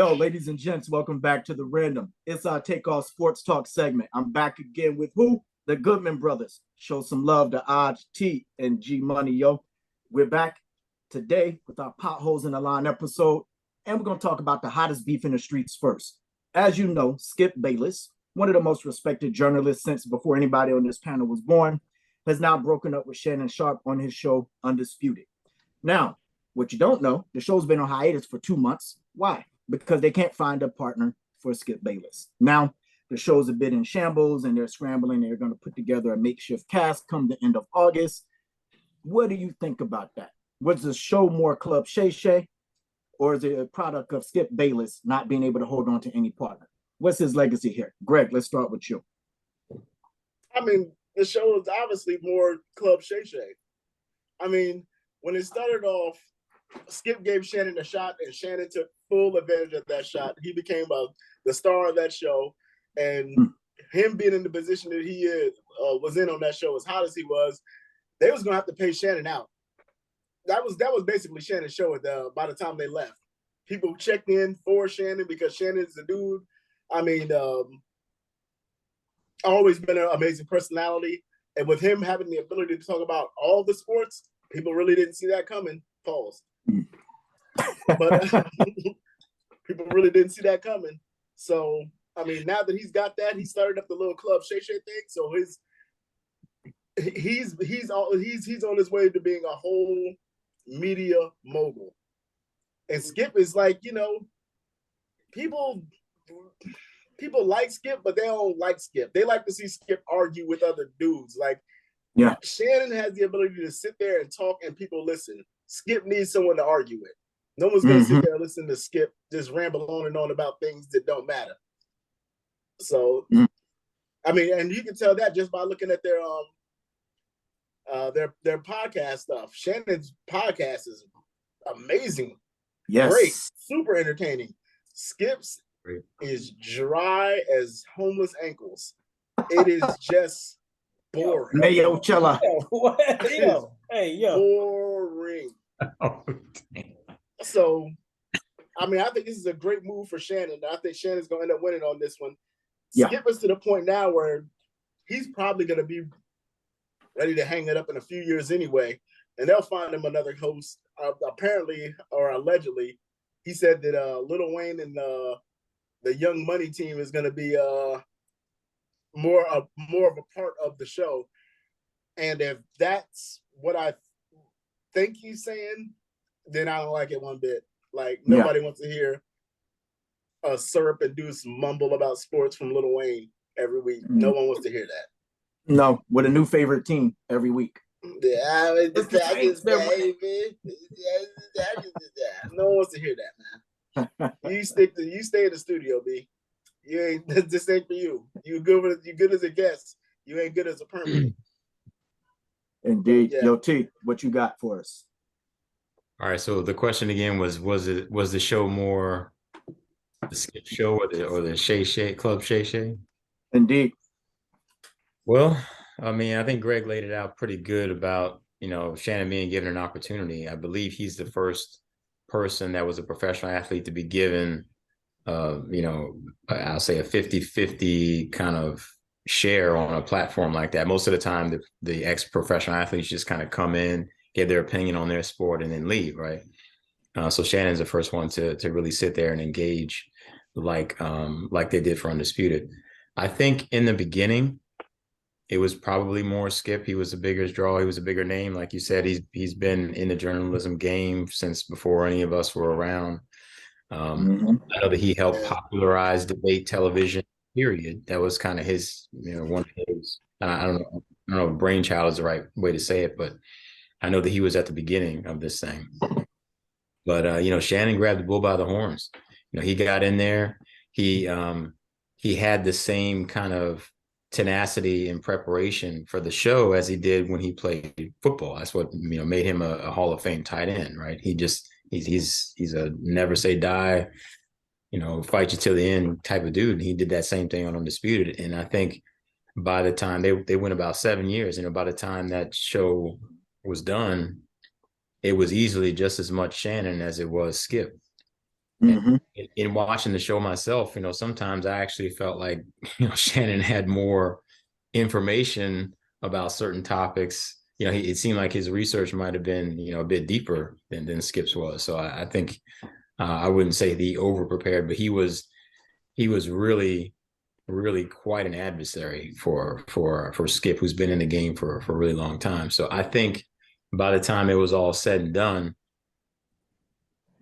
Yo, ladies and gents, welcome back to The Random. It's our TakeOff Sports Talk segment. I'm back again with who? The Goodman brothers. Show some love to Aj, T, and G Money, yo. We're back today with our Potholes in the Line episode, and we're going to talk about the hottest beef in the streets first. As you know, Skip Bayless, one of the most respected journalists since before anybody on this panel was born, has now broken up with Shannon Sharpe on his show, Undisputed. Now, what you don't know, the show's been on hiatus for 2 months. Why? Because they can't find a partner for Skip Bayless. Now, the show's a bit in shambles and they're scrambling. They're going to put together a makeshift cast come the end of August. What do you think about that? Was the show more Club Shay Shay, or is it a product of Skip Bayless not being able to hold on to any partner? What's his legacy here? Greg, let's start with you. I mean, the show is obviously more Club Shay Shay. I mean, when it started off, Skip gave Shannon a shot, and Shannon took full advantage of that shot. He became the star of that show, and him being in the position that he was in on that show, as hot as he was, they was gonna have to pay Shannon out. That was basically Shannon's show by the time they left. People checked in for Shannon because Shannon's a dude. I mean, always been an amazing personality, and with him having the ability to talk about all the sports, people really didn't see that coming. Pause. But people really didn't see that coming. So, I mean, now that he's got that, he started up the little Club Shay Shay thing. So he's on his way to being a whole media mogul. And Skip is like, people like Skip, but they don't like Skip. They like to see Skip argue with other dudes. Like, yeah, Shannon has the ability to sit there and talk and people listen. Skip needs someone to argue with. No one's going to sit there and listen to Skip just ramble on and on about things that don't matter. So, I mean, and you can tell that just by looking at their podcast stuff. Shannon's podcast is amazing. Yes. Great. Super entertaining. Skip's is dry as homeless ankles. It is just boring. Mayo Chella. Hey, yo. Boring. Oh, so, I mean, I think this is a great move for Shannon. I think Shannon's going to end up winning on this one. Yeah. Skip us to the point now where he's probably going to be ready to hang it up in a few years anyway, and they'll find him another host. Apparently, or allegedly, he said that Lil Wayne and the Young Money team is going to be more of a part of the show. And if that's what I think he's saying, then I don't like it one bit. Like, nobody wants to hear a Syrup and Deuce mumble about sports from Lil Wayne every week. No one wants to hear that. No, with a new favorite team every week. Yeah, the Saints, baby. No one wants to hear that, man. You stay in the studio, B. You ain't. This ain't for you. You good as a guest. You ain't good as a permanent. Indeed. Yeah. Yo, T, what you got for us? all right. So the question again was the show more the Skip show or the Shay Shay Club Shay Shay? Indeed. Well, I mean, I think Greg laid it out pretty good about, Shannon being given an opportunity. I believe he's the first person that was a professional athlete to be given, I'll say a 50-50 kind of share on a platform like that. Most of the time, the ex-professional athletes just kind of come in, give their opinion on their sport, and then leave, right? So Shannon's the first one to really sit there and engage like they did for Undisputed. I think in the beginning, it was probably more Skip. He was the bigger draw. He was a bigger name. Like you said, he's been in the journalism game since before any of us were around. I know that he helped popularize debate television, period. That was kind of his, one of his, I don't know if brainchild is the right way to say it, but I know that he was at the beginning of this thing. But, Shannon grabbed the bull by the horns. He got in there. He had the same kind of tenacity and preparation for the show as he did when he played football. That's what made him a Hall of Fame tight end, right? He's a never say die, fight you till the end type of dude. And he did that same thing on Undisputed. And I think by the time they went about 7 years, by the time that show was done, it was easily just as much Shannon as it was Skip. Mm-hmm. In watching the show myself, sometimes I actually felt like, Shannon had more information about certain topics. It seemed like his research might have been, a bit deeper than Skip's was. So I think I wouldn't say the over prepared, but he was really, really quite an adversary for Skip, who's been in the game for a really long time. So I think by the time it was all said and done,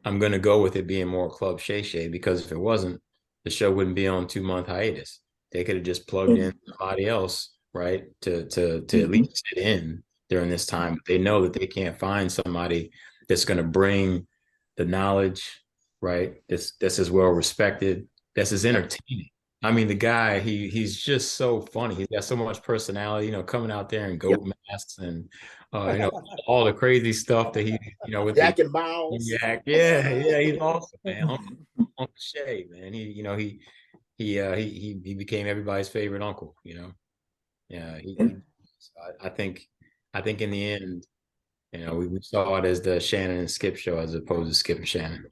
I'm going to go with it being more Club Shay Shay, because if it wasn't, the show wouldn't be on 2-month hiatus. They could have just plugged in somebody else, right, to at least sit in during this time. They know that they can't find somebody that's going to bring the knowledge, right, that's as well respected, that's as entertaining. I mean, the guy, he's just so funny. He's got so much personality, coming out there in goat masks and all the crazy stuff that he, with Jack and Miles. yeah, he's awesome, man. Uncle Shay, man. He became everybody's favorite uncle, Yeah, I think in the end, we saw it as the Shannon and Skip show as opposed to Skip and Shannon.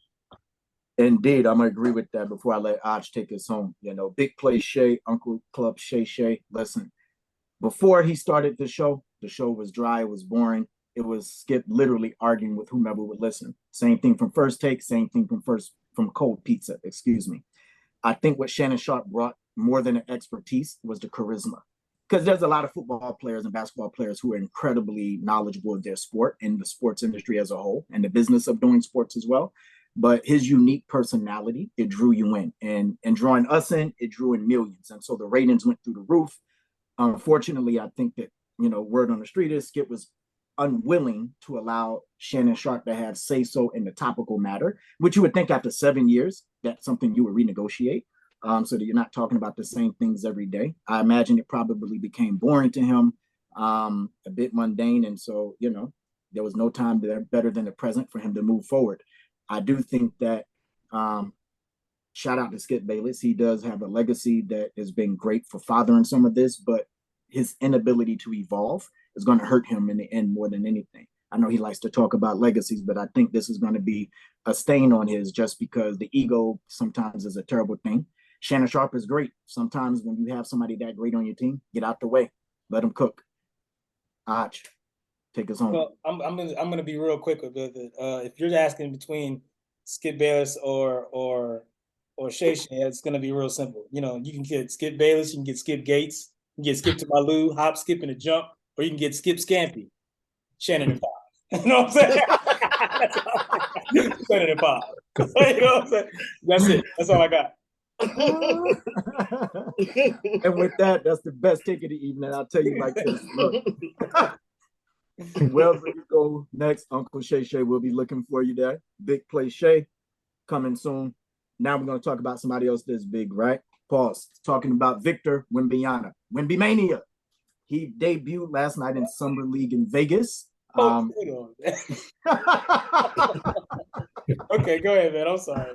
Indeed, I'm gonna agree with that. Before I let Arch take us home, big play Shay, Uncle Club Shay Shay. Listen, before he started the show was dry, it was boring. It was Skip literally arguing with whomever would listen. Same thing from First Take, same thing from Cold Pizza. Excuse me. I think what Shannon Sharp brought more than an expertise was the charisma. Because there's a lot of football players and basketball players who are incredibly knowledgeable of their sport and the sports industry as a whole and the business of doing sports as well. But his unique personality, it drew you in. And drawing us in, it drew in millions. And so the ratings went through the roof. Unfortunately, I think that, word on the street is Skip was unwilling to allow Shannon Sharp to have say-so in the topical matter, which you would think after 7 years, that's something you would renegotiate, so that you're not talking about the same things every day. I imagine it probably became boring to him, a bit mundane. And so, there was no time better than the present for him to move forward. I do think that, shout out to Skip Bayless. He does have a legacy that has been great for fathering some of this, but his inability to evolve is going to hurt him in the end more than anything. I know he likes to talk about legacies, but I think this is going to be a stain on his, just because the ego sometimes is a terrible thing. Shannon Sharp is great. Sometimes when you have somebody that great on your team, get out the way, let him cook. Arch, take us home. Well, I'm gonna be real quick with it. If you're asking between Skip Bayless or Shay Shay, it's gonna be real simple. You can get Skip Bayless, you can get Skip Gates, you can get Skip to Malou, hop, skip, and a jump, or you can get Skip Scampy, Shannon and 5. You know what I'm saying? Shannon and 5. You know what I'm saying? That's it. That's all I got. And with that, that's the best take of the evening. I'll tell you like this. Look. Wherever you go next, Uncle Shay Shay will be looking for you there. Big play Shay coming soon. Now we're going to talk about somebody else that's big, right? Pause. Talking about Victor Wembanyama. Wembymania. He debuted last night in Summer League in Vegas. Okay, go ahead, man. I'm sorry.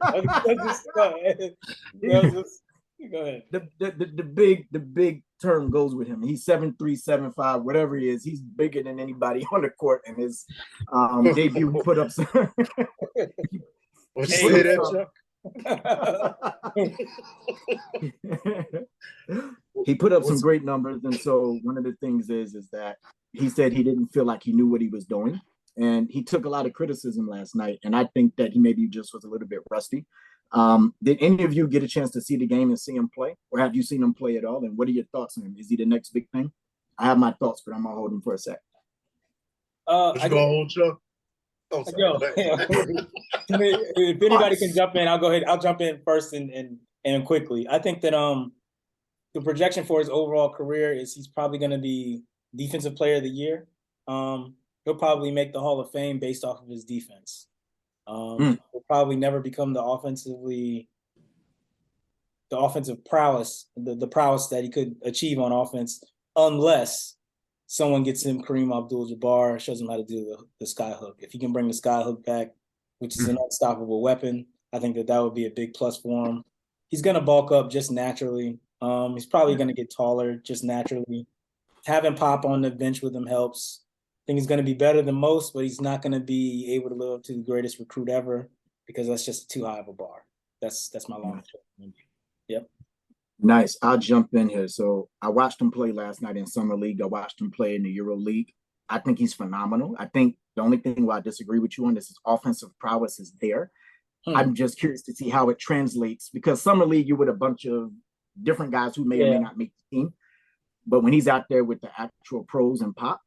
Go ahead. The big term goes with him. He's 7'3", 7'5", whatever he is. He's bigger than anybody on the court. And his debut, he put up some. He put up some great numbers. And so one of the things is that he said he didn't feel like he knew what he was doing. And he took a lot of criticism last night. And I think that he maybe just was a little bit rusty. Did any of you get a chance to see the game and see him play? Or have you seen him play at all? And what are your thoughts on him? Is he the next big thing? I have my thoughts, but I'm going to hold him for a sec. Let's go hold Chuck. Oh, if anybody can jump in, I'll go ahead. I'll jump in first and quickly. I think that the projection for his overall career is he's probably going to be Defensive Player of the Year. He'll probably make the Hall of Fame based off of his defense. He'll probably never become the offensive prowess, the prowess that he could achieve on offense, unless someone gets him Kareem Abdul-Jabbar, shows him how to do the sky hook. If he can bring the sky hook back, which is an unstoppable weapon, I think that would be a big plus for him. He's going to bulk up just naturally. He's probably going to get taller just naturally. Having Pop on the bench with him helps. I think he's going to be better than most, but he's not going to be able to live up to the greatest recruit ever. because that's just too high of a bar. That's my long term. Yep. Nice. I'll jump in here. So I watched him play last night in Summer League. I watched him play in the Euro League. I think he's phenomenal. I think the only thing where I disagree with you on this is offensive prowess is there. I'm just curious to see how it translates, because Summer League, you're with a bunch of different guys who may or may not make the team. But when he's out there with the actual pros and pop,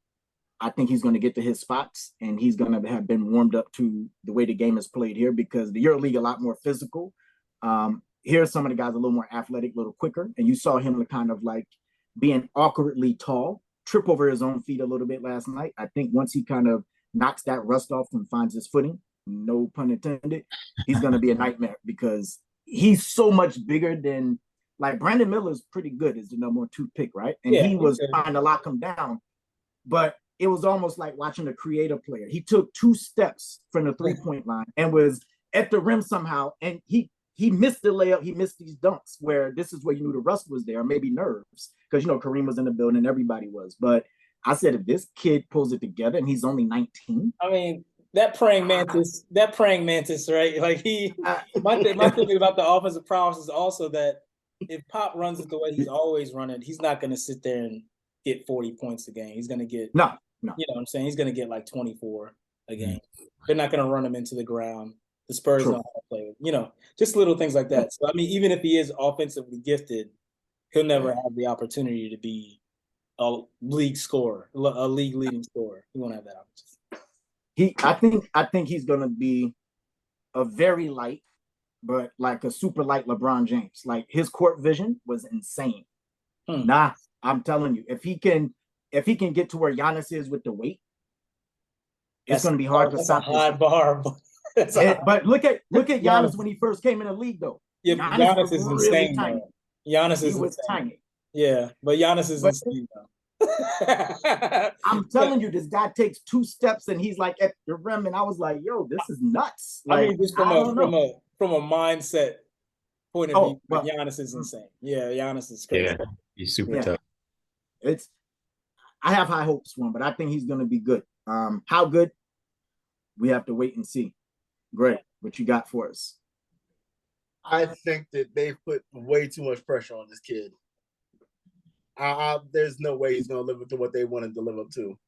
I think he's going to get to his spots, and he's going to have been warmed up to the way the game is played here, because the Euro League a lot more physical. Here, some of the guys a little more athletic, a little quicker, and you saw him kind of like being awkwardly tall, trip over his own feet a little bit last night. I think once he kind of knocks that rust off and finds his footing, no pun intended, he's going to be a nightmare, because he's so much bigger than, like, Brandon Miller's pretty good as the number 2 pick, right? And he was trying to lock him down, but it was almost like watching a creative player. He took 2 steps from the 3-point line and was at the rim somehow, and he missed the layup. He missed these dunks, where this is where you knew the rust was there, maybe nerves, because, Kareem was in the building, everybody was. But I said, if this kid pulls it together, and he's only 19. I mean, that praying mantis, right? Like my thing about the offensive prowess is also that if Pop runs it the way he's always running, he's not going to sit there and get 40 points a game. He's going to get, no. You know what I'm saying? He's going to get like 24 a game. They're not going to run him into the ground. The Spurs don't know how to play with, just little things like that. So, I mean, even if he is offensively gifted, he'll never have the opportunity to be a league scorer, a league leading scorer. He won't have that opportunity. I think he's going to be a very light, but like a super light LeBron James. Like, his court vision was insane. Nah, I'm telling you, if he can get to where Giannis is with the weight, it's going to be hard to stop. That's a high bar. But look at Giannis when he first came in the league, though. Yeah, Giannis is really insane. Tiny. Giannis is tiny. Yeah, but Giannis is insane though. I'm telling you, this guy takes 2 steps and he's like at the rim, and I was like, "Yo, this is nuts!" Like, I mean, just from a mindset point of view, but Giannis is insane. Yeah, Giannis is crazy. Yeah, he's super tough. I have high hopes for him, but I think he's going to be good. How good? We have to wait and see. Greg, what you got for us? I think that they've put way too much pressure on this kid. There's no way he's going to live up to what they wanted to live up to.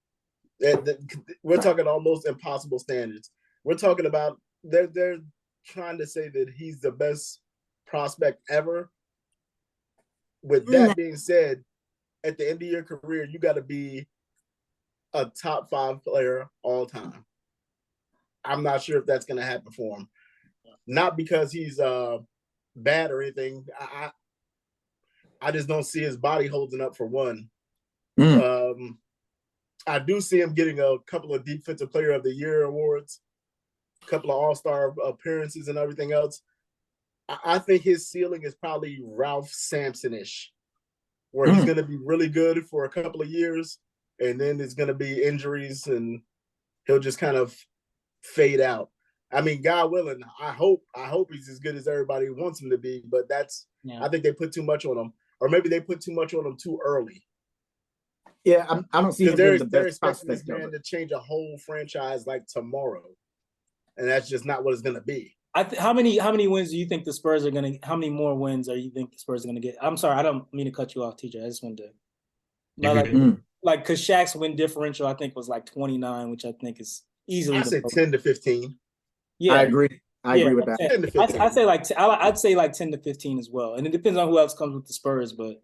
We're talking almost impossible standards. We're talking about they're trying to say that he's the best prospect ever. With that being said, at the end of your career, you got to be a top 5 player all time. I'm not sure if that's going to happen for him. Not because he's bad or anything. I just don't see his body holding up for one. I do see him getting a couple of Defensive Player of the Year awards, a couple of All-Star appearances and everything else. I think his ceiling is probably Ralph Sampson-ish, where he's going to be really good for a couple of years, and then there's going to be injuries, and he'll just kind of fade out. I mean, God willing, I hope he's as good as everybody wants him to be, but I think they put too much on him, or maybe they put too much on him too early. Yeah, I don't see him being the best expecting this prospect man to change a whole franchise like tomorrow, and that's just not what it's going to be. How many wins do you think the Spurs are going to? How many more wins are you think the Spurs are going to get? I'm sorry, I don't mean to cut you off, TJ. I just wanted to, like, because Shaq's win differential I think was like 29, which I think is easily. I say 10 to 15. Yeah, I agree. I agree with that. 10 to 15. I'd say like 10 to 15 as well, and it depends on who else comes with the Spurs, but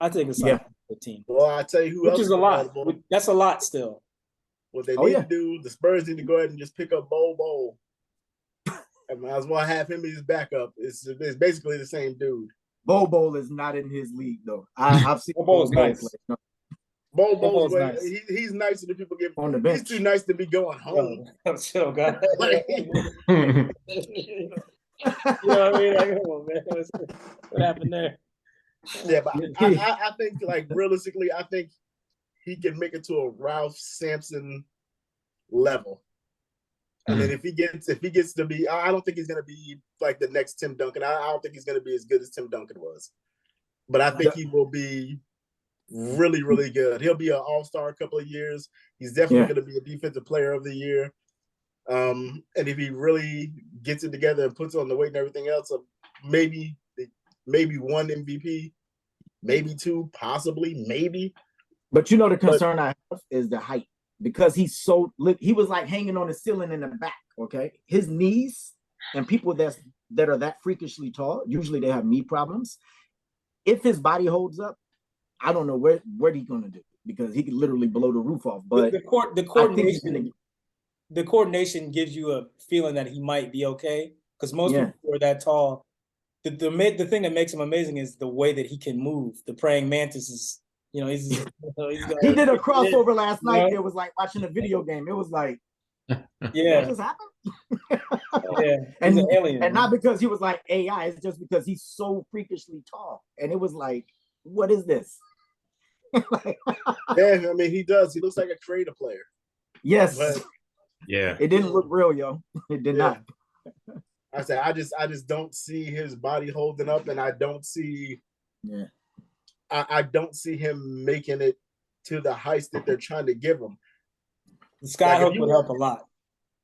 I think it's like 15. Well, I tell you who else is a lot. That's a lot still. What they need to do, the Spurs need to go ahead and just pick up Bol. I might as well have him as his backup. It's basically the same dude. Bol is not in his league though. I've seen Bol's nice. Play. Bol's nice. He's nicer than people give on the bench. He's too nice to be going home. Chill, God. You know what I mean? Like, come on, man. What happened there? Yeah, but I think, like, realistically, I think he can make it to a Ralph Sampson level. I mean, if he gets to be, I don't think he's going to be like the next Tim Duncan. I don't think he's going to be as good as Tim Duncan was, but I think he will be really, really good. He'll be an all-star a couple of years. He's definitely going to be a Defensive Player of the Year. And if he really gets it together and puts on the weight and everything else, maybe one MVP, maybe two, possibly, maybe. But you know, the concern I have is the height, because he was like hanging on the ceiling in the back. Okay, his knees, and people that are that freakishly tall, usually they have knee problems. If his body holds up, I don't know what he's gonna do, because he could literally blow the roof off. But the coordination gives you a feeling that he might be okay, because most people who are that tall, the thing that makes him amazing is the way that he can move. The praying mantis is, he did a crossover last night. It was like watching a video game. It was like, that just happened. And he's an alien, and not because he was like AI, it's just because he's so freakishly tall. And it was like, what is this? Yeah, I mean, he does. He looks like a creative player. Yes. But it didn't look real, yo. It did not. I said, I just don't see his body holding up, and I don't see I don't see him making it to the heights that they're trying to give him. The skyhook would help a lot.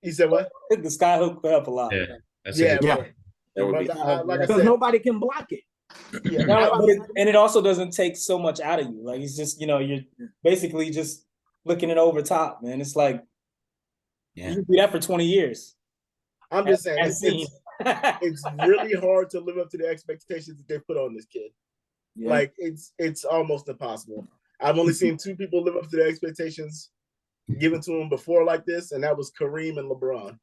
You said what? The skyhook would help a lot. That would be, like I because said, nobody can block it. And it also doesn't take so much out of you. Like, it's just, you're basically just looking it over top, man. It's like, you can do that for 20 years. I'm just saying, it's really hard to live up to the expectations that they put on this kid. Like, it's almost impossible. I've only seen two people live up to the expectations given to him before like this, and that was Kareem and LeBron.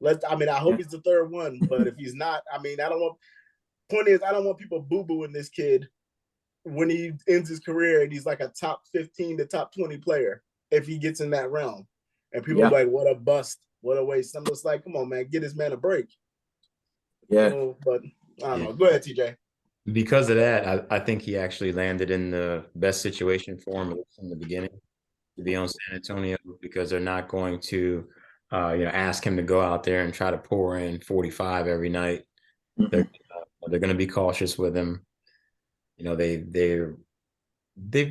I hope he's the third one, but if he's not, point is, I don't want people boo-booing this kid when he ends his career and he's like a top 15 to top 20 player if he gets in that realm. And people are like, what a bust, what a waste. I'm just like, come on, man, get this man a break. But I don't know. Go ahead, TJ. Because of that, I think he actually landed in the best situation for him from the beginning to be on San Antonio, because they're not going to ask him to go out there and try to pour in 45 every night. They're going to be cautious with him. They've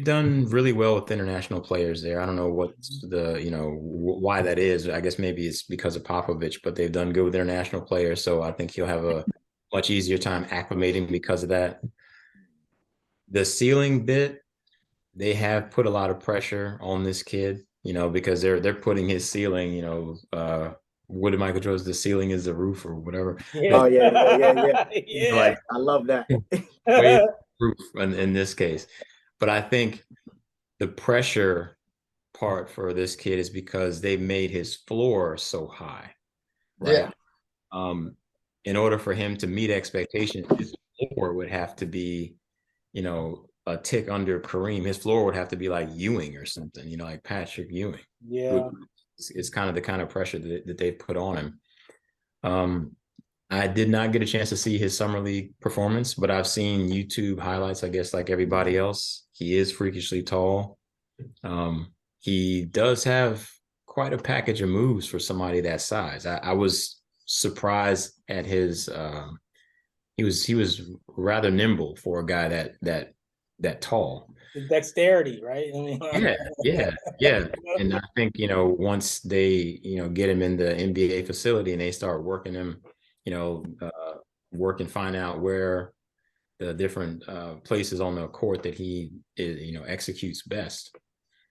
done really well with international players there. I don't know what's why that is. I guess maybe it's because of Popovich, but they've done good with international players. So I think he'll have a much easier time acclimating because of that. The ceiling bit, they have put a lot of pressure on this kid, because they're putting his ceiling, what did Michael Jordan's, the ceiling is the roof or whatever. Like, I love that. Roof in this case. But I think the pressure part for this kid is because they made his floor so high. Right? In order for him to meet expectations, his floor would have to be, a tick under Kareem. His floor would have to be like Ewing or something, like Patrick Ewing. It's kind of pressure that they've put on him. I did not get a chance to see his summer league performance, but I've seen YouTube highlights, I guess, like everybody else. He is freakishly tall. He does have quite a package of moves for somebody that size. I was surprised at his he was rather nimble for a guy that tall. The dexterity, right? Yeah. And I think, once they, get him in the NBA facility and they start working him, work and find out where the different places on the court that he is, executes best,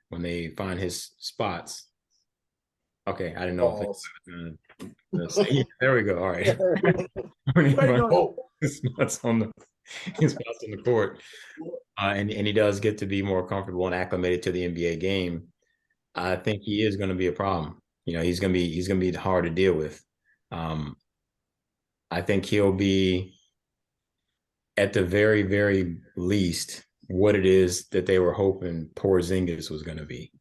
when they find his spots. Okay, I didn't know if there we go. All right. His spots on the court. And he does get to be more comfortable and acclimated to the NBA game. I think he is going to be a problem. He's going to be hard to deal with. I think he'll be, at the very, very least, what it is that they were hoping Porzingis was going to be.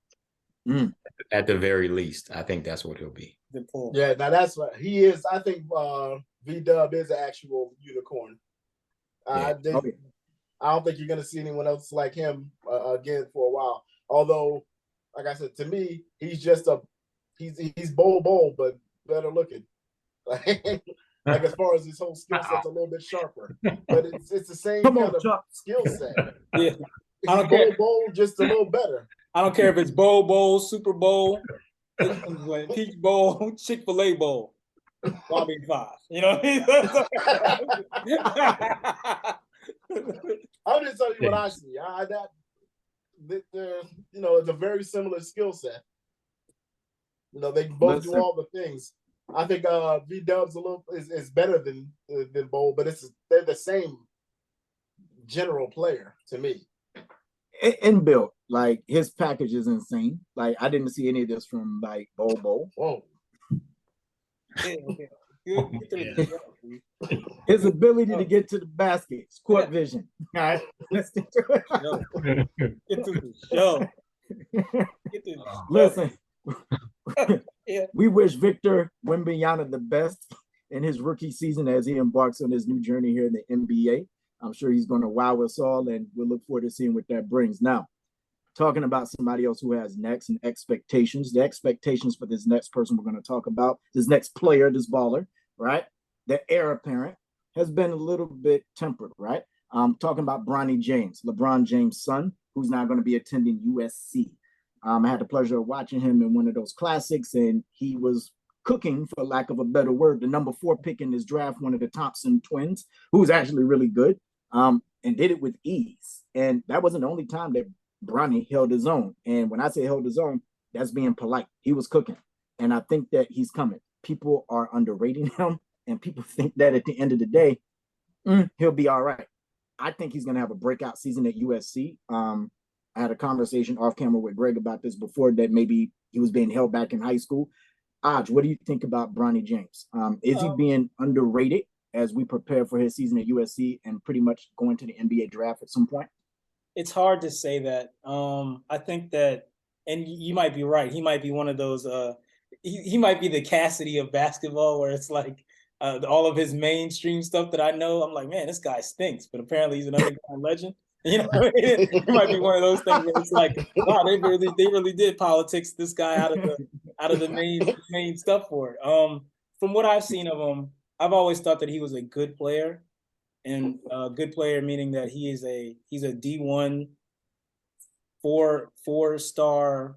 At the very least, I think that's what he'll be. Yeah, now that's what he is. I think V-Dub is an actual unicorn. I don't think you're going to see anyone else like him again for a while. Although, like I said, to me, he's just he's bold, but better looking. Like as far as his whole skill set's a little bit sharper, but it's the same kind of skill set. Yeah, I don't care. Bowl, just a little better. I don't care if it's Bowl, Super Bowl. Peach Bowl, Chick-fil-A Bowl, Bobby 5. You know what I mean? I'll just tell you what I see. It's a very similar skill set. They both do all the things. I think V Dub's is better than Bowl, but they're the same general player to me. Inbuilt, like his package is insane. Like I didn't see any of this from like Bowl. Whoa. His ability to get to the basket, court vision. All right, let's get to it. Get to the show. Listen, we wish Victor Wembanyama the best in his rookie season as he embarks on his new journey here in the NBA. I'm sure he's going to wow us all, and we'll look forward to seeing what that brings. Now, talking about somebody else who has next and expectations, the expectations for this next person we're going to talk about, this next player, this baller, right? The heir apparent has been a little bit tempered, right? I'm talking about Bronny James, LeBron James' son, who's now going to be attending USC. I had the pleasure of watching him in one of those classics, and he was cooking, for lack of a better word, the number 4 pick in this draft, one of the Thompson twins, who was actually really good, and did it with ease. And that wasn't the only time that Bronny held his own. And when I say held his own, that's being polite. He was cooking. And I think that he's coming. People are underrating him, and people think that at the end of the day, he'll be all right. I think he's going to have a breakout season at USC. I had a conversation off camera with Greg about this before, that maybe he was being held back in high school. Aj, what do you think about Bronny James? Is he being underrated as we prepare for his season at USC and pretty much going to the NBA draft at some point? It's hard to say that. I think that, and you might be right, he might be one of those, he might be the Cassidy of basketball, where it's like all of his mainstream stuff that I know, I'm like, man, this guy stinks, but apparently he's an underground legend. You know, it might be one of those things where it's like, wow, they really did politics this guy out of the main stuff for it. From what I've seen of him, I've always thought that he was a good player, and a good player meaning that he's a D1 four-star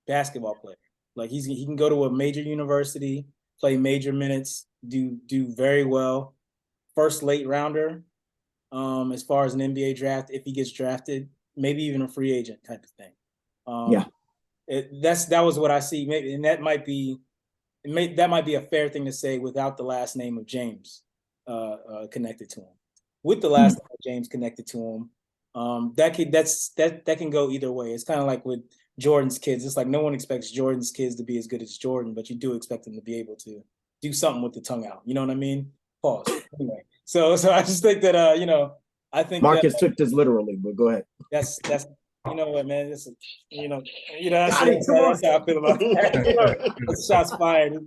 basketball player. Like he can go to a major university, play major minutes, do very well. First late rounder. As far as an NBA draft, if he gets drafted, maybe even a free agent type of thing. That was what I see. Maybe, and that might be a fair thing to say without the last name of James connected to him. With the last name of James connected to him, that can go either way. It's kind of like with Jordan's kids. It's like no one expects Jordan's kids to be as good as Jordan, but you do expect them to be able to do something with the tongue out. You know what I mean? Pause. Anyway, so I just think that I think Marcus took this literally, but go ahead. That's you know what, man. That's that's how I feel about that. Shots fired.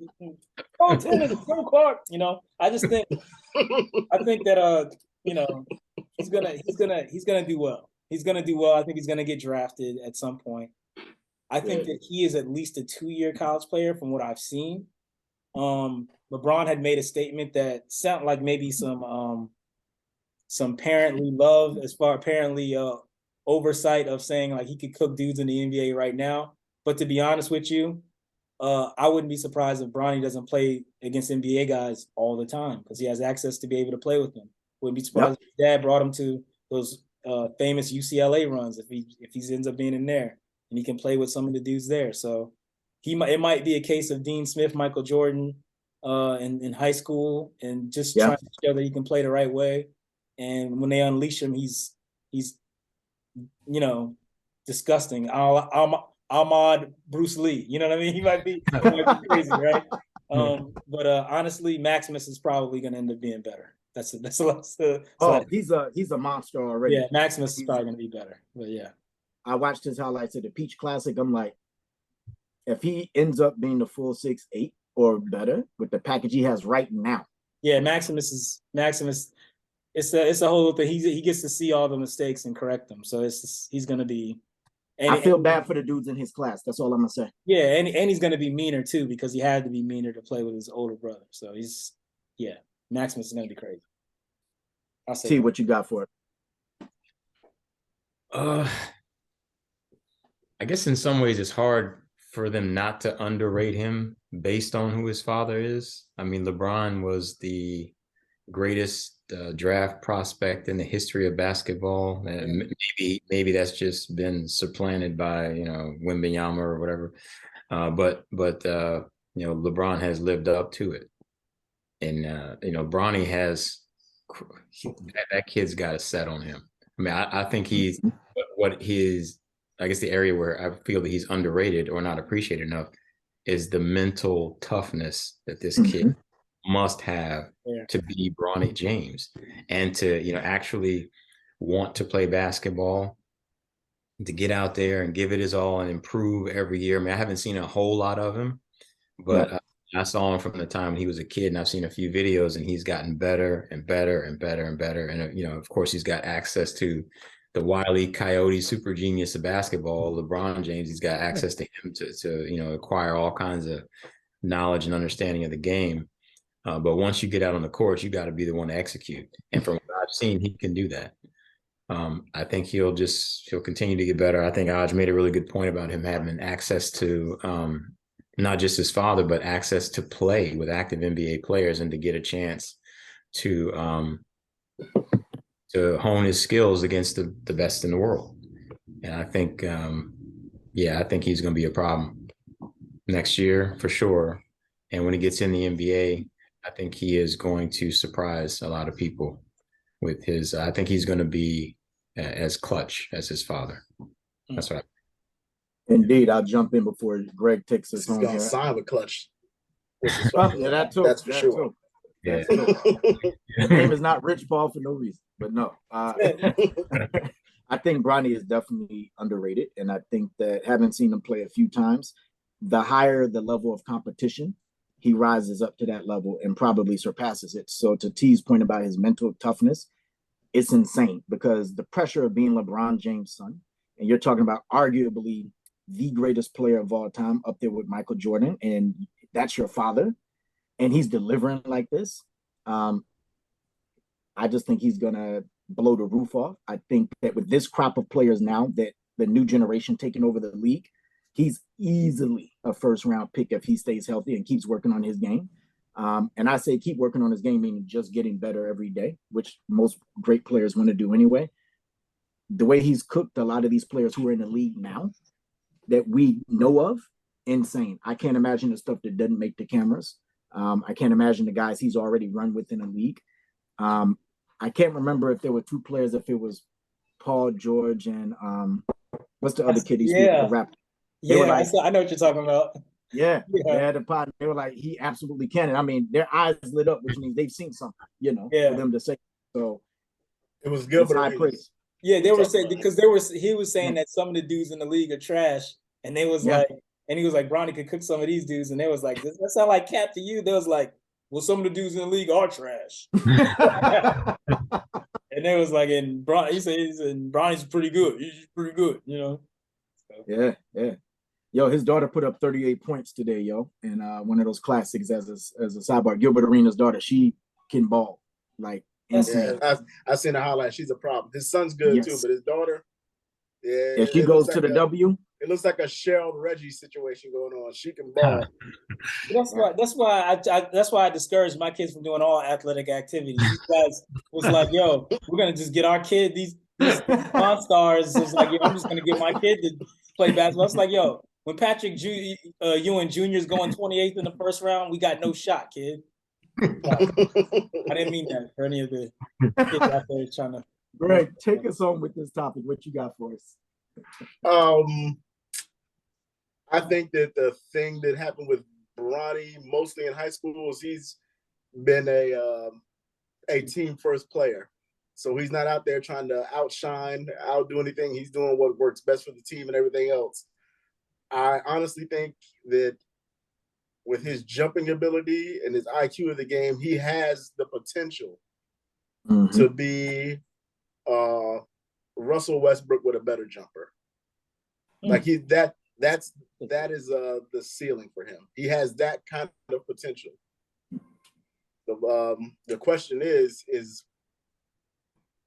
Go Tennessee, go Clark. I just think that he's gonna do well. He's gonna do well. I think he's gonna get drafted at some point. I think that he is at least a 2-year college player from what I've seen. LeBron had made a statement that sounded like maybe some parently love, apparently oversight of saying like he could cook dudes in the NBA right now. But to be honest with you, I wouldn't be surprised if Bronny doesn't play against NBA guys all the time because he has access to be able to play with them. Wouldn't be surprised if his dad brought him to those famous UCLA runs if he ends up being in there and he can play with some of the dudes there. So it might be a case of Dean Smith, Michael Jordan in high school, and just trying to show that he can play the right way. And when they unleash him, he's disgusting. Ahmad Bruce Lee. You know what I mean? He might be crazy, right? But honestly, Maximus is probably going to end up being better. That's a lot. He's a monster already. Yeah, Maximus is probably going to be better. But yeah, I watched his highlights at the Peach Classic. I'm like, if he ends up being the full 6'8" or better with the package he has right now. Yeah, Maximus. It's a whole thing. He gets to see all the mistakes and correct them. So he's going to be. I feel bad for the dudes in his class. That's all I'm gonna say. Yeah, and he's going to be meaner too because he had to be meaner to play with his older brother. So Maximus is going to be crazy. I'll say. See what you got for it. I guess in some ways it's hard for them not to underrate him based on who his father is. I mean, LeBron was the greatest draft prospect in the history of basketball. And maybe that's just been supplanted by, Wembanyama or whatever. But LeBron has lived up to it. And, Bronny has, that kid's got a set on him. I mean, I think he's what his, I guess the area where I feel that he's underrated or not appreciated enough is the mental toughness that this kid must have to be Bronny James and to, actually want to play basketball, to get out there and give it his all and improve every year. I mean, I haven't seen a whole lot of him, but I saw him from the time he was a kid, and I've seen a few videos, and he's gotten better and better and better and better. And, of course, he's got access to the Wile E. Coyote super genius of basketball, LeBron James. He's got access to him to acquire all kinds of knowledge and understanding of the game. But once you get out on the court, you got to be the one to execute. And from what I've seen, he can do that. I think he'll continue to get better. I think Aj made a really good point about him having access to not just his father, but access to play with active NBA players and to get a chance to hone his skills against the best in the world. And I think, I think he's going to be a problem next year for sure. And when he gets in the NBA, I think he is going to surprise a lot of people with his, I think he's going to be as clutch as his father. That's what Indeed, I'll jump in before Greg takes us home. He's going to sign with clutch. That too. That's for sure. That's true. His name is not Rich Paul for no reason, but no. I think Bronny is definitely underrated, and I think that having seen him play a few times, the higher the level of competition, he rises up to that level and probably surpasses it. So to T's point about his mental toughness, it's insane because the pressure of being LeBron James' son, and you're talking about arguably the greatest player of all time up there with Michael Jordan, and that's your father, and he's delivering like this. I just think he's going to blow the roof off. I think that with this crop of players now, that the new generation taking over the league, he's easily a first-round pick if he stays healthy and keeps working on his game. And I say keep working on his game, meaning just getting better every day, which most great players want to do anyway. The way he's cooked a lot of these players who are in the league now that we know of, insane. I can't imagine the stuff that doesn't make the cameras. I can't imagine the guys he's already run within a league. I can't remember if there were two players, if it was Paul George and what's the other kid? The rapper. I know what you're talking about. Yeah, they had a partner. They were like, he absolutely can. And I mean, their eyes lit up, which means they've seen something, for them to say. So it was good. High praise. Yeah, they were saying because he was saying that some of the dudes in the league are trash, and they was like, and he was like, Bronny could cook some of these dudes, and they was like, does that sound like cap to you? They was like, well, some of the dudes in the league are trash. And they was like, and Bronny's pretty good. He's pretty good, So. Yeah. Yo, his daughter put up 38 points today, and one of those classics as a sidebar. Gilbert Arenas' daughter, she can ball like insane. Yeah, I seen a highlight. She's a problem. His son's good too, but his daughter, if she goes to the W, it looks like a Cheryl Reggie situation going on. She can ball. That's why I discouraged my kids from doing all athletic activities. These guys was like, yo, we're gonna just get our kid these stars. It's like, yo, I'm just gonna get my kid to play basketball. It's like, yo, when Patrick Ewing Jr. is going 28th in the first round, we got no shot, kid. I didn't mean that for any of the kids out there trying to. Greg, take us home with this topic. What you got for us? I think that the thing that happened with Bronny, mostly in high school, is he's been a team first player. So he's not out there trying to outshine, outdo anything. He's doing what works best for the team and everything else. I honestly think that with his jumping ability and his IQ of the game, he has the potential to be Russell Westbrook with a better jumper. Like that is the ceiling for him. He has that kind of potential. The question is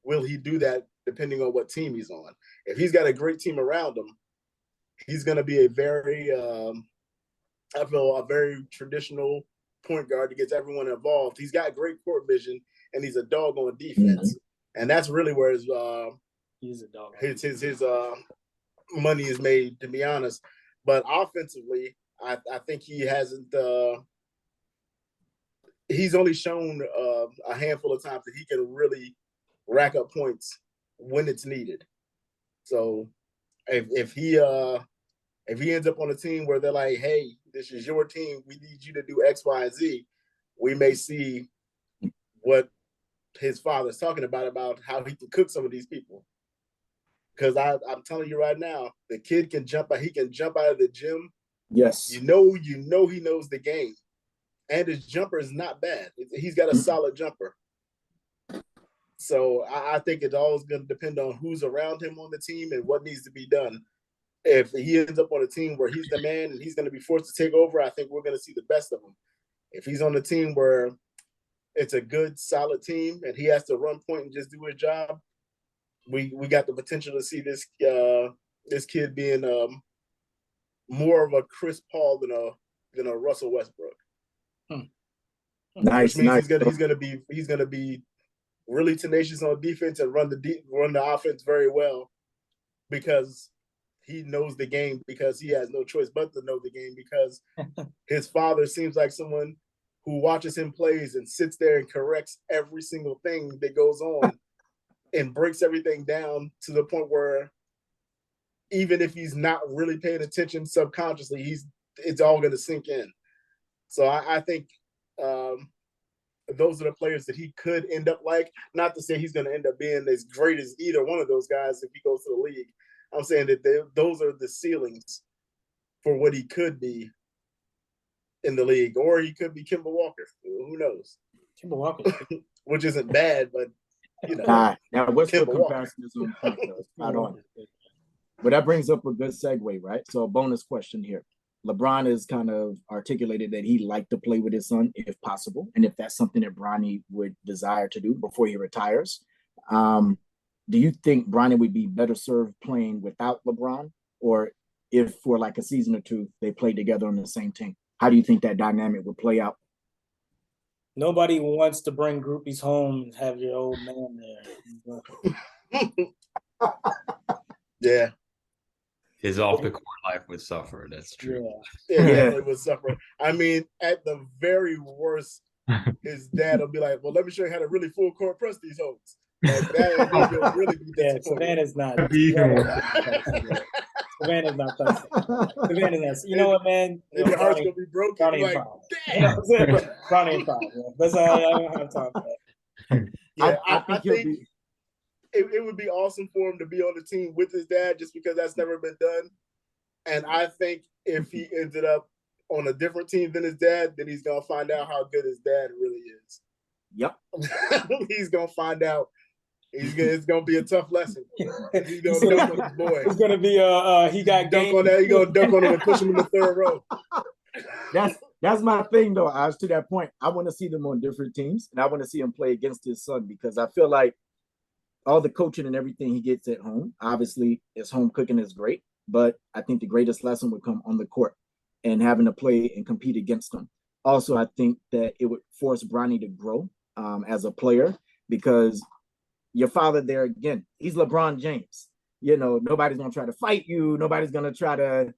will he do that depending on what team he's on? If he's got a great team around him, he's going to be a very, I feel, a very traditional point guard that gets everyone involved. He's got great court vision, and he's a dog on defense. Mm-hmm. And that's really where he's a dog. His money is made, to be honest. But offensively, I think he hasn't. He's only shown a handful of times that he can really rack up points when it's needed. So if he ends up on a team where they're like, hey, this is your team, we need you to do X, Y, and Z, we may see what his father's talking about how he can cook some of these people. Because I'm telling you right now, the kid can jump out. He can jump out of the gym. Yes. You know he knows the game. And his jumper is not bad. He's got a solid jumper. So I think it's always going to depend on who's around him on the team and what needs to be done. If he ends up on a team where he's the man and he's going to be forced to take over, I think we're going to see the best of him. If he's on a team where it's a good, solid team and he has to run point and just do his job, we got the potential to see this kid being more of a Chris Paul than a Russell Westbrook. Nice. Which means he's gonna be really tenacious on defense and run the offense very well, because he knows the game, because he has no choice but to know the game, because his father seems like someone who watches him plays and sits there and corrects every single thing that goes on and breaks everything down to the point where even if he's not really paying attention subconsciously, it's all going to sink in. So I think those are the players that he could end up like. Not to say he's going to end up being as great as either one of those guys if he goes to the league. I'm saying that those are the ceilings for what he could be in the league. Or he could be Kemba Walker. Who knows? Kemba Walker. Which isn't bad, but, you know. Now, what's the comparison is on point, though? Spot on. But that brings up a good segue, right? So a bonus question here. LeBron has kind of articulated that he'd like to play with his son if possible, and if that's something that Bronny would desire to do before he retires. Do you think Bronny would be better served playing without LeBron, or if for like a season or two they played together on the same team? How do you think that dynamic would play out? Nobody wants to bring groupies home and have your old man there. Yeah. His off-the-court life would suffer. That's true. Yeah, it would suffer. I mean, at the very worst, his dad will be like, well, let me show you how to really full court press these hoes. Like that, will really be disappointed. Savannah's not. Savannah's not touching. Savannah's not. You know what, man? Your heart's going to be broken. Bronny like, damn. Bronny and Paul. That's all I don't have time for that. Yeah, I think it would be awesome for him to be on the team with his dad, just because that's never been done. And I think if he ended up on a different team than his dad, then he's going to find out how good his dad really is. Yep. He's going to find out. It's going to be a tough lesson. He's going to dunk on his boy. It's going to be he got dunk on that. He's going to dunk on him and push him in the third row. That's my thing, though. I was to that point. I want to see them on different teams, and I want to see him play against his son, because I feel like all the coaching and everything he gets at home, obviously his home cooking is great, but I think the greatest lesson would come on the court and having to play and compete against them. Also, I think that it would force Bronny to grow as a player, because your father there, again, he's LeBron James. You know, nobody's going to try to fight you. Nobody's going to try to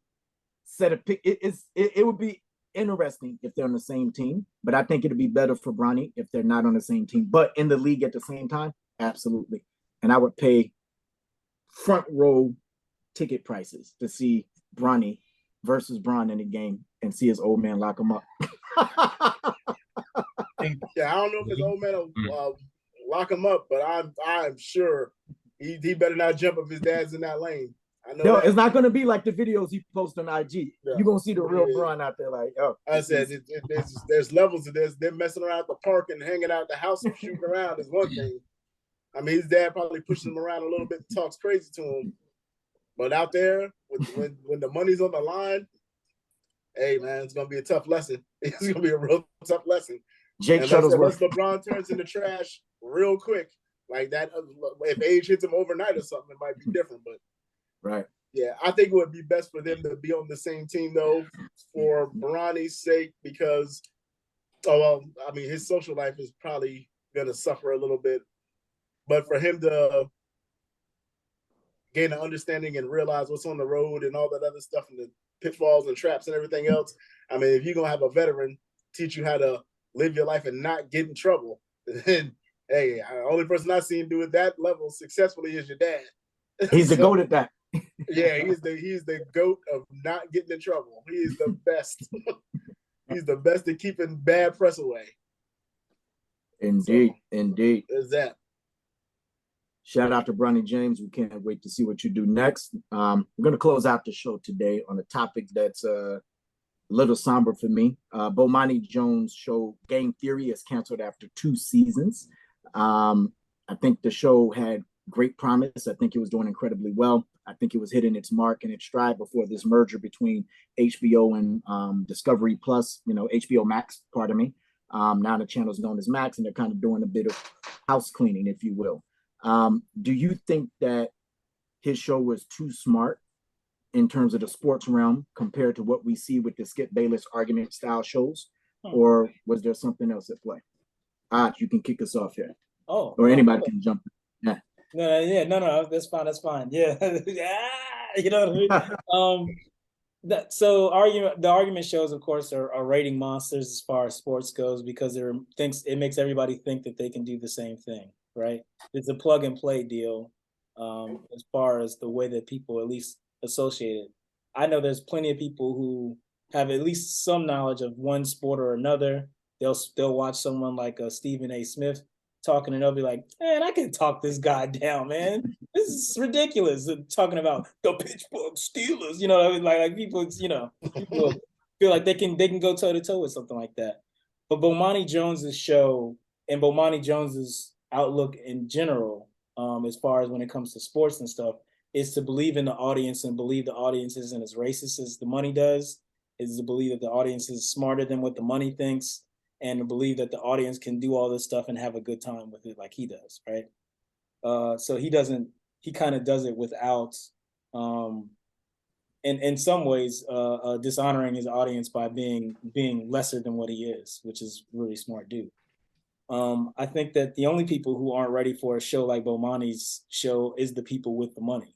set a pick. It would be interesting if they're on the same team, but I think it'd be better for Bronny if they're not on the same team, but in the league at the same time, absolutely. And I would pay front row ticket prices to see Bronny versus Bron in the game and see his old man lock him up. Yeah, I don't know if his old man will lock him up, but I'm sure he better not jump if his dad's in that lane. I know. No, it's not going to be like the videos he posts on IG. Yeah. You're going to see the real Bron out there like, oh. I said, there's levels of this. They're messing around at the park and hanging out at the house and shooting around is one thing. I mean, his dad probably pushes him around a little bit and talks crazy to him. But out there, when the money's on the line, hey, man, it's going to be a tough lesson. It's going to be a real tough lesson. Jake Shuttlesworth. Unless LeBron turns into trash real quick, like that, if age hits him overnight or something, it might be different. But right. Yeah, I think it would be best for them to be on the same team though, for Bronny's sake, because I mean, his social life is probably gonna suffer a little bit, but for him to gain an understanding and realize what's on the road and all that other stuff and the pitfalls and traps and everything else. I mean, if you're gonna have a veteran teach you how to live your life and not get in trouble, then hey, the only person I've seen do it that level successfully is your dad. He's the GOAT at that. Yeah, he's the GOAT of not getting in trouble. He is the best. He's the best at keeping bad press away. Indeed, indeed. There's that. Shout out to Bronny James. We can't wait to see what you do next. We're going to close out the show today on a topic that's a little somber for me. Bomani Jones' show Game Theory is canceled after 2 seasons. I think the show had great promise. I think it was doing incredibly well. I think it was hitting its mark and its stride before this merger between HBO and Discovery Plus, HBO Max, pardon me. Now the channel is known as Max, and they're kind of doing a bit of house cleaning, if you will. Do you think that his show was too smart in terms of the sports realm compared to what we see with the Skip Bayless argument style shows? Or was there something else at play? You can kick us off here. Oh, or anybody can jump in. Yeah. No, that's fine. Yeah. You know what I mean? The argument shows, of course, are rating monsters as far as sports goes, because it makes everybody think that they can do the same thing, right? It's a plug and play deal, as far as the way that people at least associate it. I know there's plenty of people who have at least some knowledge of one sport or another. They'll watch someone like Stephen A. Smith talking, and they'll be like, man, I can talk this guy down, man. This is ridiculous. Talking about the Pittsburgh Steelers, like people, people feel like they can go toe to toe with something like that. But Bomani Jones's show and Bomani Jones's outlook in general, as far as when it comes to sports and stuff, is to believe in the audience and believe the audience isn't as racist as the money does, is to believe that the audience is smarter than what the money thinks, and to believe that the audience can do all this stuff and have a good time with it like he does, right? So he kind of does it without, in some ways, dishonoring his audience by being lesser than what he is, which is really smart dude. I think that the only people who aren't ready for a show like Bomani's show is the people with the money,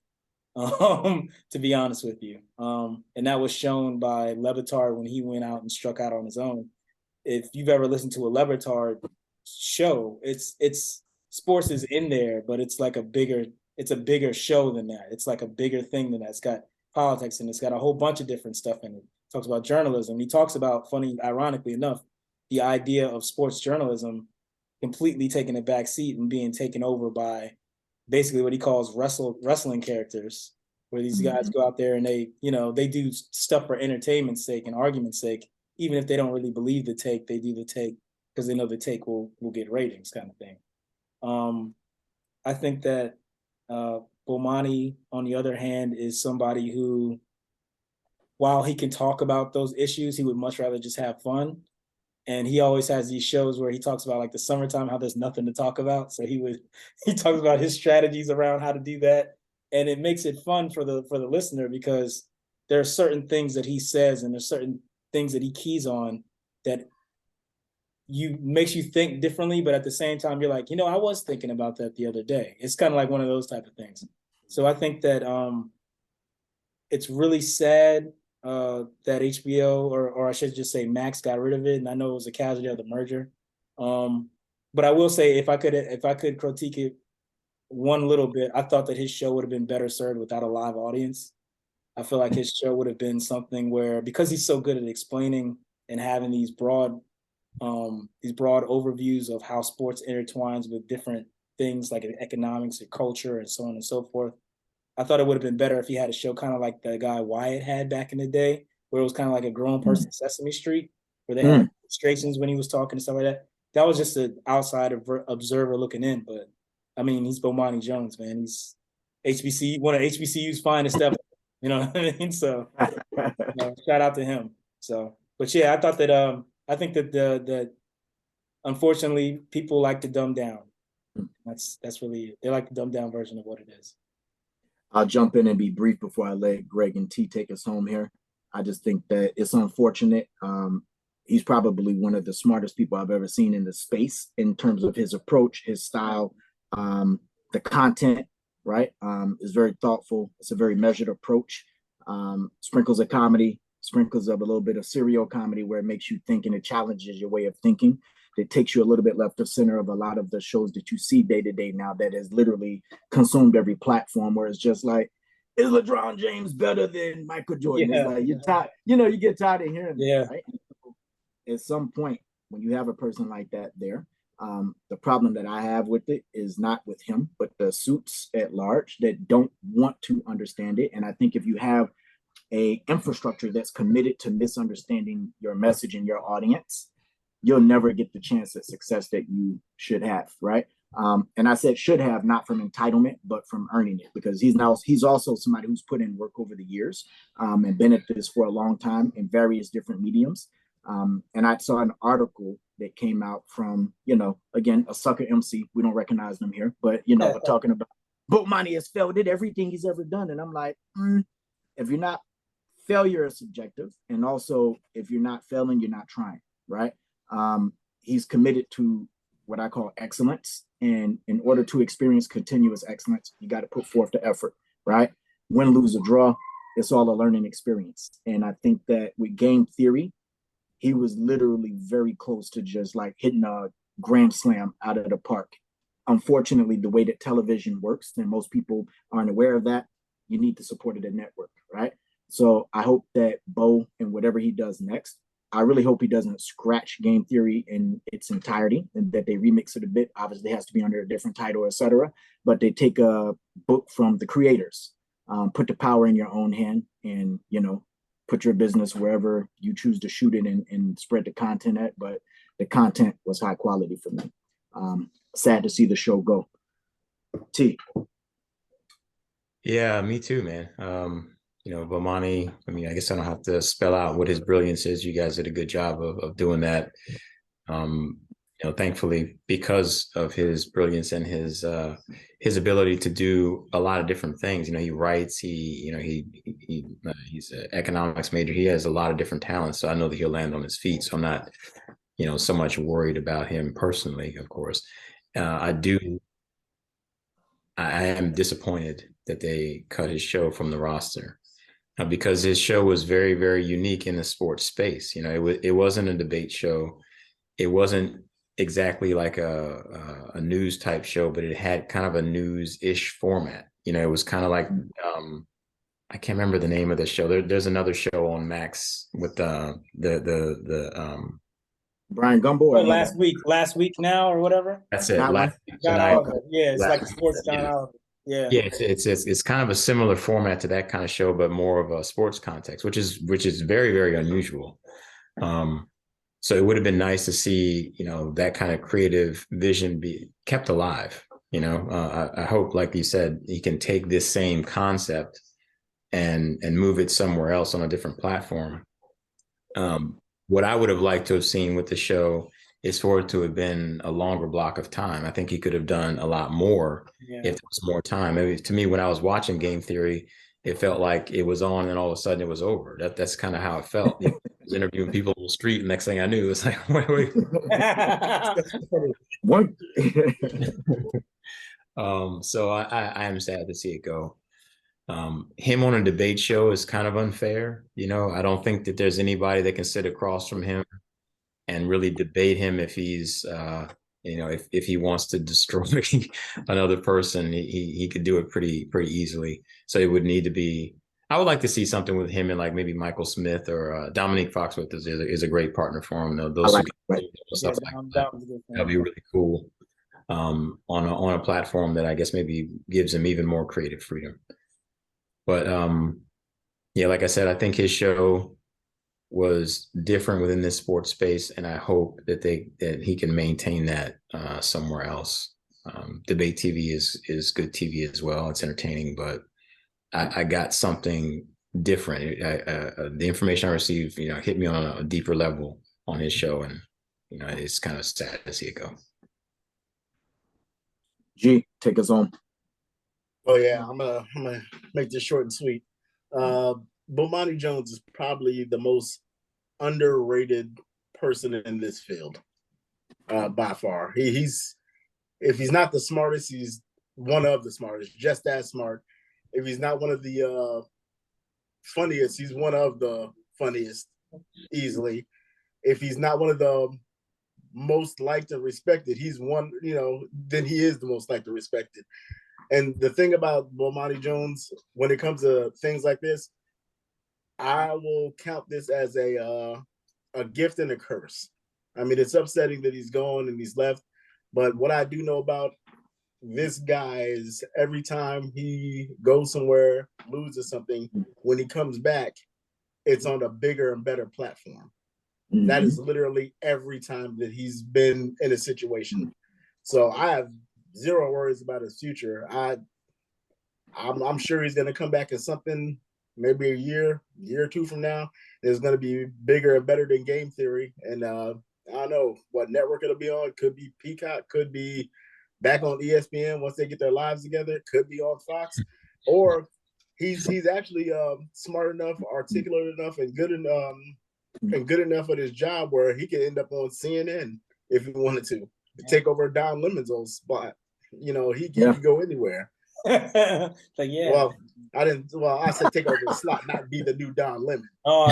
to be honest with you. And that was shown by Le Batard when he went out and struck out on his own. If you've ever listened to a Le Batard show, it's sports is in there, but it's a bigger show than that. It's like a bigger thing than that. It's got politics and it's got a whole bunch of different stuff in it. It talks about journalism. He talks about, ironically enough, the idea of sports journalism completely taking a back seat and being taken over by basically what he calls wrestling characters, where these guys go out there and they do stuff for entertainment's sake and argument's sake. Even if they don't really believe the take, they do the take because they know the take will get ratings, kind of thing. I think that Bomani, on the other hand, is somebody who, while he can talk about those issues, he would much rather just have fun. And he always has these shows where he talks about like the summertime, how there's nothing to talk about. So he talks about his strategies around how to do that. And it makes it fun for the listener, because there are certain things that he says and there's certain things that he keys on that makes you think differently, but at the same time you're like, I was thinking about that the other day. It's kind of like one of those type of things. So I think that it's really sad that HBO or I should just say Max got rid of it, and I know it was a casualty of the merger. But I will say, if I could critique it one little bit, I thought that his show would have been better served without a live audience. I feel like his show would have been something where, because he's so good at explaining and having these broad overviews of how sports intertwines with different things like economics and culture and so on and so forth. I thought it would have been better if he had a show kind of like the guy Wyatt had back in the day, where it was kind of like a grown person Sesame Street, where they had illustrations when he was talking and stuff like that. That was just an outside observer looking in. But I mean, he's Bomani Jones, man. He's one of HBCU's finest ever. You know what I mean? So shout out to him. So, but yeah, I thought that I think that unfortunately people like to dumb down. That's really it. They like the dumbed down version of what it is. I'll jump in and be brief before I let Greg and T take us home here. I just think that it's unfortunate. He's probably one of the smartest people I've ever seen in the space in terms of his approach, his style, the content, right? Is very thoughtful. It's a very measured approach. Sprinkles of comedy, sprinkles of a little bit of serial comedy where it makes you think and it challenges your way of thinking. It takes you a little bit left of center of a lot of the shows that you see day to day now that has literally consumed every platform, where it's just like, is LeBron James better than Michael Jordan? Yeah. It's like you're tired, you get tired of hearing that, right? At some point, when you have a person like that there, the problem that I have with it is not with him, but the suits at large that don't want to understand it. And I think if you have a infrastructure that's committed to misunderstanding your message and your audience, you'll never get the chance at success that you should have, right? And I said should have, not from entitlement, but from earning it, because he's also somebody who's put in work over the years and been at this for a long time in various different mediums. And I saw an article that came out from, again, a sucker MC. We don't recognize them here, but, talking about Bookmani has failed at everything he's ever done. And I'm like, if you're not, failure is subjective. And also, if you're not failing, you're not trying, right? He's committed to what I call excellence. And in order to experience continuous excellence, you got to put forth the effort, right? Win, lose, or draw, it's all a learning experience. And I think that with game theory, he was literally very close to just like hitting a grand slam out of the park. Unfortunately, the way that television works, and most people aren't aware of that, you need the support of the network, right? So I hope that Bo, and whatever he does next, I really hope he doesn't scratch game theory in its entirety and that they remix it a bit. Obviously, it has to be under a different title, etc. But they take a book from the creators, put the power in your own hand, and, put your business wherever you choose to shoot it and spread the content at. But the content was high quality for me. Sad to see the show go. T. Yeah, me too, man. Bomani, I guess I don't have to spell out what his brilliance is. You guys did a good job of doing that. Thankfully, because of his brilliance and his ability to do a lot of different things. He writes, he's an economics major. He has a lot of different talents. So I know that he'll land on his feet. So I'm not, so much worried about him personally, of course. I am disappointed that they cut his show from the roster. Because his show was very, very unique in the sports space. It wasn't a debate show. It wasn't exactly like a news type show, but it had kind of a news-ish format. It was kind of like, I can't remember the name of the show. There's another show on Max with the Brian Gumbo. Last week now or whatever. That's it. John Oliver. Yeah, it's like a sports John Oliver. Yeah, it's kind of a similar format to that kind of show, but more of a sports context, which is very, very unusual. So it would have been nice to see, that kind of creative vision be kept alive. I hope, like you said, he can take this same concept and move it somewhere else on a different platform. What I would have liked to have seen with the show is for it to have been a longer block of time. I think he could have done a lot more if there was more time. To me, when I was watching Game Theory, it felt like it was on and all of a sudden it was over. That's kind of how it felt. I was interviewing people on the street, and next thing I knew, it's like, wait. What? So I am sad to see it go. Him on a debate show is kind of unfair. I don't think that there's anybody that can sit across from him and really debate him if he's, if he wants to destroy another person, he could do it pretty easily. So it would need to be, I would like to see something with him and like maybe Michael Smith or Dominique Foxworth is a great partner for him. Stuff like that. That'd be really cool on a platform that I guess maybe gives him even more creative freedom. But like I said, I think his show was different within this sports space, and I hope that he can maintain that somewhere else. Debate TV is good TV as well. It's entertaining, but I got something different. The information I received, hit me on a deeper level on his show, and it's kind of sad to see it go. G, take us home. Oh yeah, I'm gonna make this short and sweet. Bomani Jones is probably the most underrated person in this field, by far. He's if he's not the smartest, he's one of the smartest, just as smart. If he's not one of the funniest, he's one of the funniest easily. If he's not one of the most liked and respected, he's one, then he is the most liked and respected. And the thing about Bomani Jones, when it comes to things like this, I will count this as a gift and a curse. I mean, it's upsetting that he's gone and he's left, but what I do know about this guy is every time he goes somewhere, loses something, when he comes back, it's on a bigger and better platform. Mm-hmm. That is literally every time that he's been in a situation. So I have zero worries about his future. I'm sure he's going to come back as something maybe a year or two from now. It's going to be bigger and better than Game Theory. And I don't know what network it'll be on. It could be Peacock, could be back on ESPN once they get their lives together. It could be on Fox. Or he's actually smart enough, articulate enough, and good enough at his job where he could end up on CNN if he wanted to take over Don Lemon's old spot. He can go anywhere. Like, yeah. Well, I said take over the slot, not be the new Don Lemon. Oh,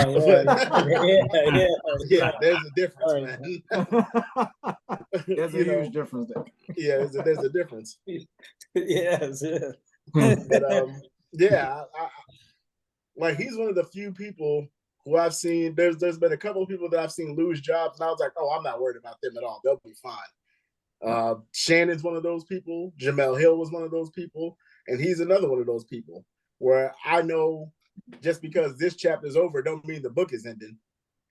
yeah. There's a difference, man. There's a huge difference there. Yeah, there's a difference. Yes. But I like he's one of the few people who I've seen. There's been a couple of people that I've seen lose jobs, and I was like, oh, I'm not worried about them at all. They'll be fine. Shannon's one of those people. Jamel Hill was one of those people, and he's another one of those people where I know just because this chapter is over, don't mean the book is ending.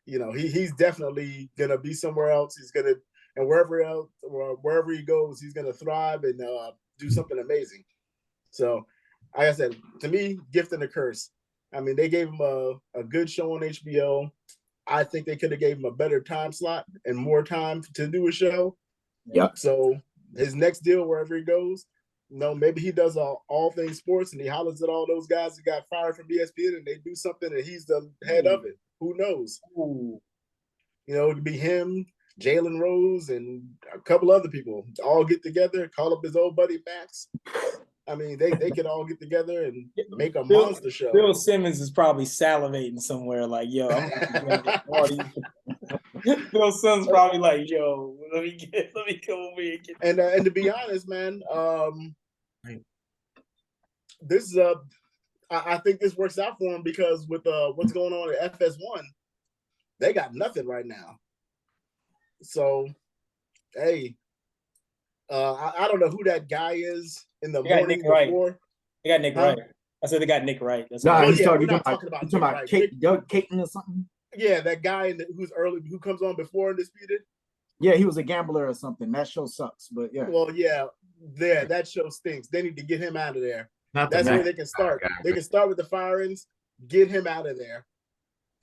He's definitely gonna be somewhere else. He's gonna, and wherever he goes, he's gonna thrive and do something amazing. So, like I said, to me, gift and a curse. I mean, they gave him a good show on HBO. I think they could have gave him a better time slot and more time to do a show. Yep. So his next deal, wherever he goes, maybe he does all things sports and he hollers at all those guys who got fired from ESPN and they do something and he's the head of it. Who knows? It could be him, Jalen Rose, and a couple other people all get together, call up his old buddy Max. I mean, they could all get together and make a monster show. Bill Simmons is probably salivating somewhere like, yo, I'm Bill Simmons probably like, yo, let me come over here and get. And to be honest, man, this is I think this works out for him because with what's going on at FS1, they got nothing right now. So, hey, I don't know who that guy is in the morning before. They got Nick Wright. I said they got Nick Wright. He's talking about Doug Caton or something. Yeah, that guy who comes on before Undisputed. Yeah, he was a gambler or something. That show sucks, but yeah. Well, yeah, that show stinks. They need to get him out of there. That's where they can start. They can start with the firings, get him out of there.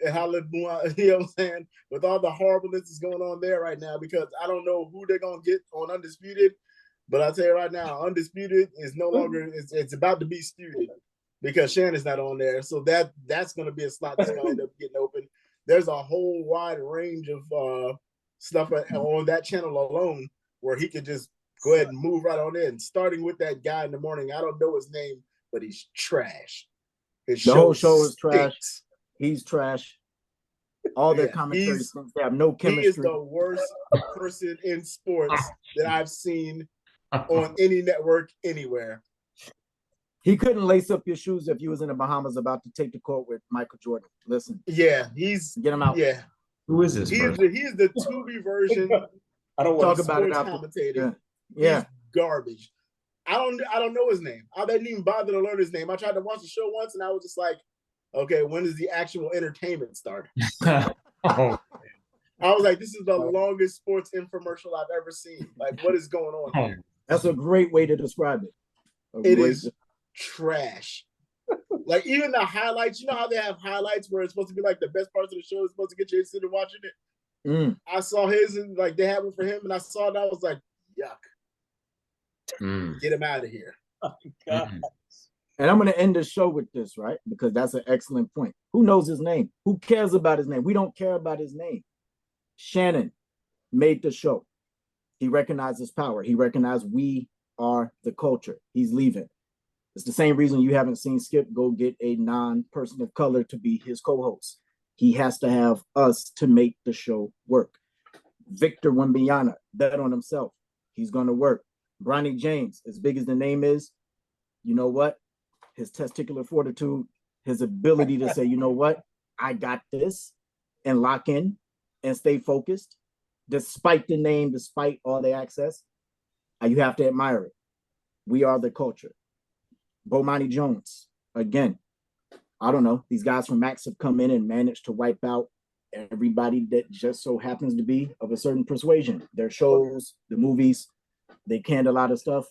And you know what I'm saying? With all the horribleness that's going on there right now, because I don't know who they're going to get on Undisputed, but I'll tell you right now, Undisputed is no longer, it's about to be Sputed because Shannon's not on there. So that's going to be a slot that's going to end up getting open. There's a whole wide range of stuff on that channel alone where he could just go ahead and move right on in, starting with that guy in the morning. I don't know his name, but he's trash. The whole show is trash. He's trash. All their commentary stinks. They have no chemistry. He is the worst person in sports that I've seen on any network anywhere. He couldn't lace up your shoes if you was in the Bahamas about to take the court with Michael Jordan. Listen. Yeah, get him out. Yeah. Who is this? He's the Tubi version. I don't want to talk about it commentating. Yeah. He's garbage. I don't know his name. I didn't even bother to learn his name. I tried to watch the show once and I was just like, okay, when does the actual entertainment start? I was like, this is the longest sports infomercial I've ever seen. Like, what is going on here? That's a great way to describe it. It is trash. Like, even the highlights, you know how they have highlights where it's supposed to be like the best parts of the show, it's supposed to get you interested in watching it? I saw his and like they had one for him, and I saw it, and I was like, yuck. Get him out of here. Oh, God. And I'm going to end the show with this, right? Because that's an excellent point. Who knows his name? Who cares about his name? We don't care about his name. Shannon made the show. He recognized his power. He recognized we are the culture. He's leaving. It's the same reason you haven't seen Skip go get a non-person of color to be his co-host. He has to have us to make the show work. Victor Wembanyama, bet on himself. He's going to work. Bronny James, as big as the name is, you know what? His testicular fortitude, his ability to say, you know what? I got this, and lock in and stay focused, despite the name, despite all the access. You have to admire it. We are the culture. Bomani Jones, again, I don't know. These guys from Max have come in and managed to wipe out everybody that just so happens to be of a certain persuasion. Their shows, the movies, they canned a lot of stuff.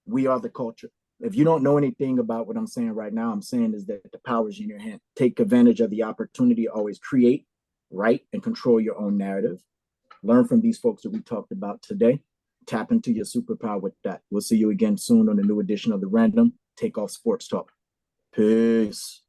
We are the culture. If you don't know anything about what I'm saying right now, I'm saying is that the power is in your hand. Take advantage of the opportunity. Always create, write, and control your own narrative. Learn from these folks that we talked about today. Tap into your superpower with that. We'll see you again soon on a new edition of the Random Takeoff Sports Talk. Peace.